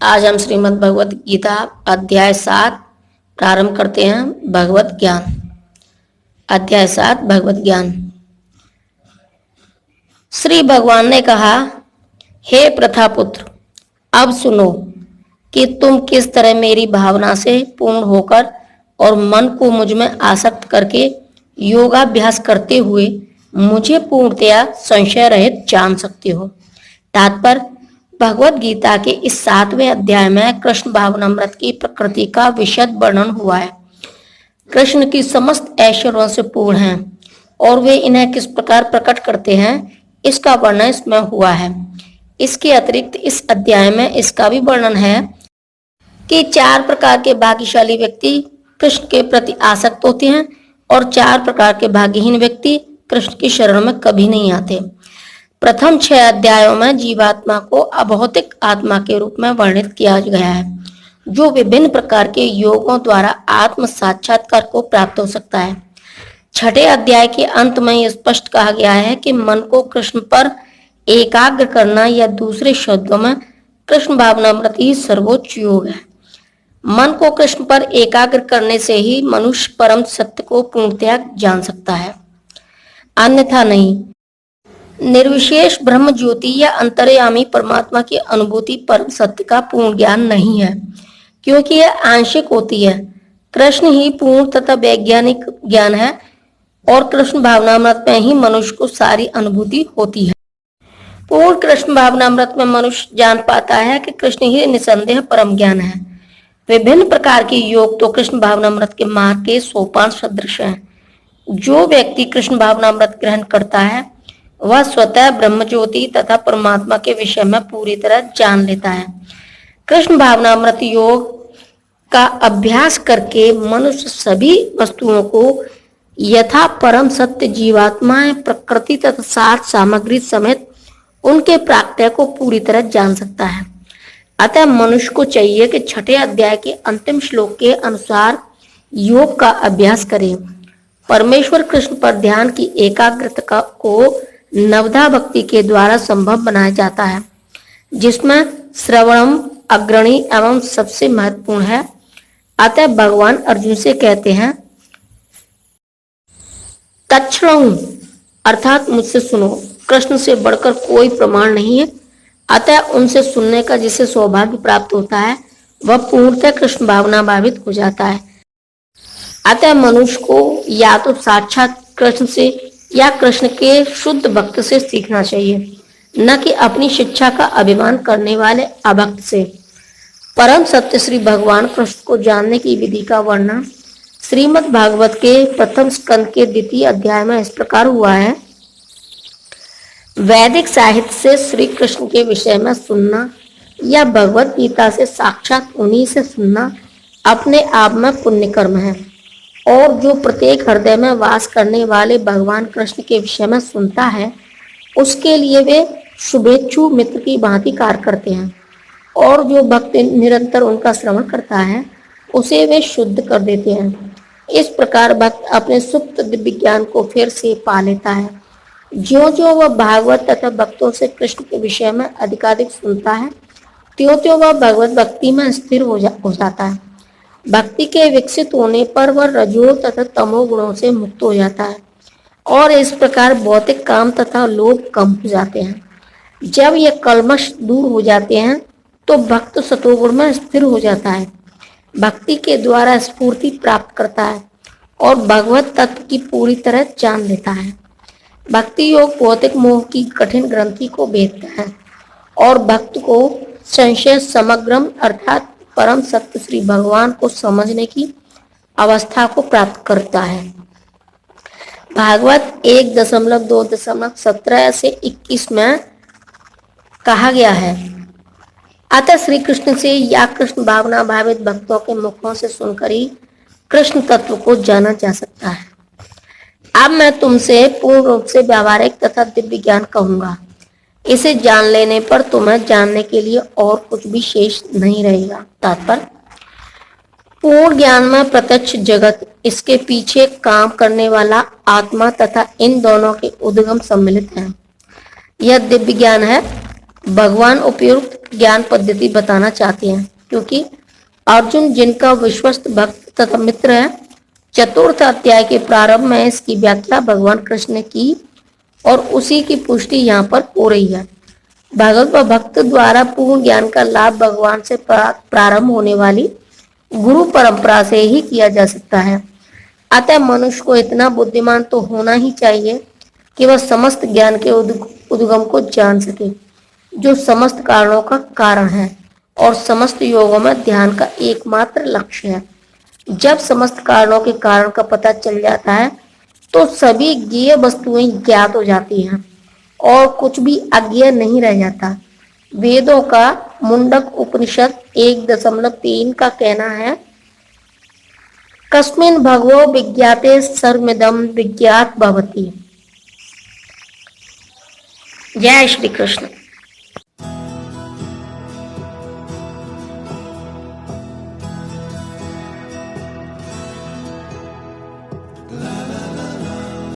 आज हम श्रीमद् भगवत गीता अध्याय 7 प्रारंभ करते हैं। भगवत ज्ञान। अध्याय 7 भगवत ज्ञान। श्री भगवान ने कहा, हे प्रथापुत्र, अब सुनो कि तुम किस तरह मेरी भावना से पूर्ण होकर और मन को मुझ में आसक्त करके योगाभ्यास करते हुए मुझे पूर्णतया संशय रहित जान सकते हो। तात्पर्य, भगवत गीता के इस 7वें अध्याय में कृष्ण भावनामृत की प्रकृति का विशद वर्णन हुआ है। कृष्ण की समस्त ऐश्वर्यों से पूर्ण हैं और वे इन्हें किस प्रकार प्रकट करते हैं, इसका वर्णन इसमें हुआ है। इसके अतिरिक्त इस अध्याय में इसका भी वर्णन है कि 4 प्रकार के भाग्यशाली व्यक्ति कृष्ण के प्रति आसक्त होते हैं और 4 प्रकार के भाग्यहीन व्यक्ति कृष्ण की शरण में कभी नहीं आते। प्रथम 6 अध्यायों में जीवात्मा को अभौतिक आत्मा के रूप में वर्णित किया गया है, जो विभिन्न प्रकार के योगों द्वारा आत्म साक्षात्कार को प्राप्त हो सकता है। 6ठे अध्याय के अंत में यह स्पष्ट कहा गया है कि मन को कृष्ण पर एकाग्र करना या दूसरे शब्दों में कृष्ण भावनामृत ही सर्वोच्च योग है। मन को कृष्ण पर एकाग्र करने से ही मनुष्य परम सत्य को पूर्णतया जान सकता है, अन्यथा नहीं। निर्विशेष ब्रह्म ज्योति या अंतर्यामी परमात्मा की अनुभूति परम सत्य का पूर्ण ज्ञान नहीं है, क्योंकि यह आंशिक होती है। कृष्ण ही पूर्ण तथा वैज्ञानिक ज्ञान है और कृष्ण भावनामृत में ही मनुष्य को सारी अनुभूति होती है। पूर्ण कृष्ण भावनामृत में मनुष्य जान पाता है कि कृष्ण ही निसंदेह परम ज्ञान है। विभिन्न प्रकार के योग तो कृष्ण भावनामृत के मार्ग के सोपान सदृश हैं। जो व्यक्ति कृष्ण भावनामृत ग्रहण करता है वह स्वतः ब्रह्म ज्योति तथा परमात्मा के विषय में पूरी तरह जान लेता है। कृष्ण भावनामृत योग का अभ्यास करके मनुष्य सभी वस्तुओं को यथा परम सत्य जीवात्माएं, प्रकृति तथा सार सामग्री समेत उनके प्राक्त्य को पूरी तरह जान सकता है। अतः मनुष्य को चाहिए कि 6ठे अध्याय के अंतिम श्लोक के अनुसार योग का अभ्यास करें। परमेश्वर कृष्ण पर ध्यान की एकाग्रता को नवधा भक्ति के द्वारा संभव बनाया जाता है, जिसमें श्रवणम अग्रणी एवं सबसे महत्वपूर्ण है। अतः भगवान अर्जुन से कहते हैं, तच्छृणु अर्थात मुझसे सुनो। कृष्ण से बढ़कर कोई प्रमाण नहीं है, अतः उनसे सुनने का जिसे सौभाग्य प्राप्त होता है वह पूर्णतः कृष्ण भावना भावित हो जाता है। अतः मनुष्य को या तो साक्षात कृष्ण से या कृष्ण के शुद्ध भक्त से सीखना चाहिए, न कि अपनी शिक्षा का अभिमान करने वाले अभक्त से। परम सत्य श्री भगवान कृष्ण को जानने की विधि का वर्णन श्रीमद् भागवत के प्रथम स्कंद के 2 अध्याय में इस प्रकार हुआ है। वैदिक साहित्य से श्री कृष्ण के विषय में सुनना या भगवत गीता से साक्षात उन्हीं से सुनना अपने आप में पुण्य कर्म है, और जो प्रत्येक हृदय में वास करने वाले भगवान कृष्ण के विषय में सुनता है उसके लिए वे शुभेच्छु मित्र की भांति कार्य करते हैं, और जो भक्त निरंतर उनका श्रवण करता है उसे वे शुद्ध कर देते हैं। इस प्रकार भक्त अपने सुप्त दिव्य ज्ञान को फिर से पा लेता है। ज्यों ज्यों वह भागवत तथा भक्तों से कृष्ण के विषय में अधिकाधिक सुनता है, त्यों त्यों वह भगवत भक्ति में स्थिर हो जाता है। भक्ति के विकसित होने पर वह रजो तथा तमो गुणों से मुक्त हो जाता है और इस प्रकार भौतिक काम तथा लोभ कम हो जाते हैं। जब ये कल्मश दूर हो जाते हैं तो भक्त सतोगुण में स्थिर हो जाता है, भक्ति के द्वारा स्फूर्ति प्राप्त करता है और भगवत तत्व की पूरी तरह जान लेता है। भक्ति योग भौतिक मोह की कठिन ग्रंथि को भेदता है और भक्त को संशय समग्रम अर्थात परम सत्य श्री भगवान को समझने की अवस्था को प्राप्त करता है। भागवत 1.2.17 से 21 में कहा गया है, अतः श्री कृष्ण से या कृष्ण भावना भावित भक्तों के मुखों से सुनकर ही कृष्ण तत्व को जाना जा सकता है। अब मैं तुमसे पूर्ण रूप से व्यावहारिक तथा दिव्य ज्ञान कहूंगा। इसे जान लेने पर तुम्हें जानने के लिए और कुछ भी शेष नहीं रहेगा। तात्पर्य, पूर्ण ज्ञान में प्रत्यक्ष जगत, इसके पीछे काम करने वाला आत्मा तथा इन दोनों के उद्गम सम्मिलित हैं। यह दिव्य ज्ञान है भगवान उपयुक्त ज्ञान पद्धति बताना चाहते हैं, क्योंकि अर्जुन जिनका विश्वस्त भक्त तथा मित्र है, चतुर्थ अध्याय के प्रारंभ में इसकी व्याख्या भगवान कृष्ण ने की और उसी की पुष्टि यहाँ पर हो रही है। भगवत व भक्त द्वारा पूर्ण ज्ञान का लाभ भगवान से प्रारंभ होने वाली गुरु परंपरा से ही किया जा सकता है। अतः मनुष्य को इतना बुद्धिमान तो होना ही चाहिए कि वह समस्त ज्ञान के उद्गम को जान सके, जो समस्त कारणों का कारण है और समस्त योगों में ध्यान का एकमात्र लक्ष्य है। जब समस्त कारणों के कारण का पता चल जाता है तो सभी ज्ञेय वस्तुएं ज्ञात हो जाती हैं और कुछ भी अज्ञेय नहीं रह जाता। वेदों का मुंडक उपनिषद 1.3 का कहना है, कस्मिन् भगवो विज्ञाते सर्वमिदं विज्ञात भवति। जय श्री कृष्ण।